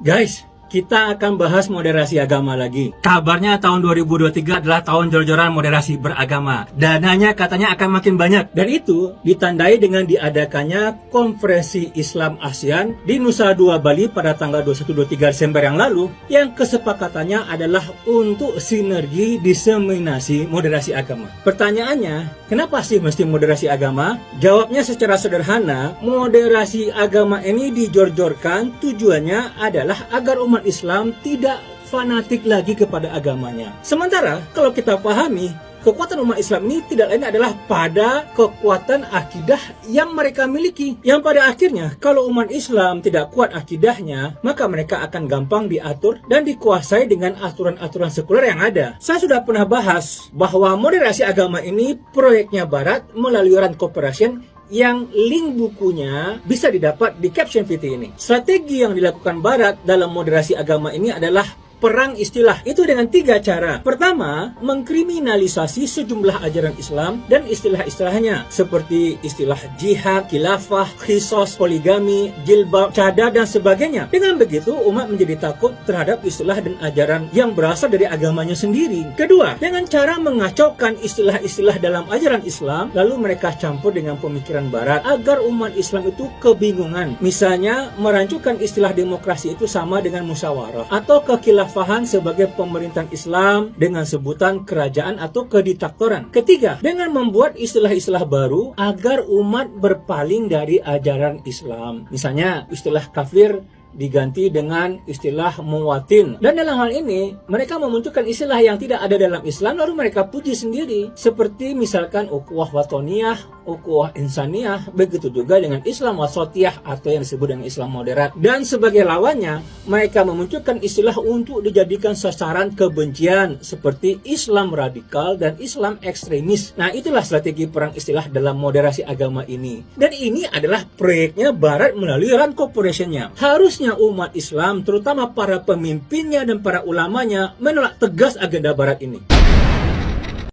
Guys, kita akan bahas moderasi agama lagi. Kabarnya tahun 2023 adalah tahun jor-joran moderasi beragama. Dananya katanya akan makin banyak. Dan itu ditandai dengan diadakannya Konferensi Islam ASEAN di Nusa Dua Bali pada tanggal 21-23 Desember yang lalu, yang kesepakatannya adalah untuk sinergi diseminasi moderasi agama. Pertanyaannya, kenapa sih mesti moderasi agama? Jawabnya secara sederhana, moderasi agama ini dijor-jorkan tujuannya adalah agar umat Islam tidak fanatik lagi kepada agamanya. Sementara kalau kita pahami, kekuatan umat Islam ini tidak lain adalah pada kekuatan akidah yang mereka miliki. Yang pada akhirnya, kalau umat Islam tidak kuat akidahnya, maka mereka akan gampang diatur dan dikuasai dengan aturan-aturan sekuler yang ada. Saya sudah pernah bahas bahwa moderasi agama ini proyeknya Barat melalui Rand Corporation, yang link bukunya bisa didapat di caption video ini. Strategi yang dilakukan Barat dalam moderasi agama ini adalah perang istilah. Itu dengan 3 cara. Pertama, mengkriminalisasi sejumlah ajaran Islam dan istilah-istilahnya, seperti istilah jihad, khilafah, khisos, poligami, jilbab, cadar, dan sebagainya. Dengan begitu, umat menjadi takut terhadap istilah dan ajaran yang berasal dari agamanya sendiri. Kedua, dengan cara mengacaukan istilah-istilah dalam ajaran Islam, lalu mereka campur dengan pemikiran Barat agar umat Islam itu kebingungan. Misalnya, merancukan istilah demokrasi itu sama dengan musyawarah, atau kekhilafan sebagai pemerintahan Islam dengan sebutan kerajaan atau kediktatoran. Ketiga, dengan membuat istilah-istilah baru agar umat berpaling dari ajaran Islam. Misalnya, istilah kafir diganti dengan istilah muwatin. Dan dalam hal ini, mereka memunculkan istilah yang tidak ada dalam Islam, lalu mereka puji sendiri. Seperti misalkan ukhuwah watoniyah, ukhuwah insaniyah, begitu juga dengan Islam wasatiyah atau yang disebut dengan Islam moderat. Dan sebagai lawannya, mereka memunculkan istilah untuk dijadikan sasaran kebencian, seperti Islam radikal dan Islam ekstremis. Nah, itulah strategi perang istilah dalam moderasi agama ini. Dan ini adalah proyeknya Barat melalui Rand Corporation-nya. Harusnya umat Islam, terutama para pemimpinnya dan para ulamanya, menolak tegas agenda Barat ini.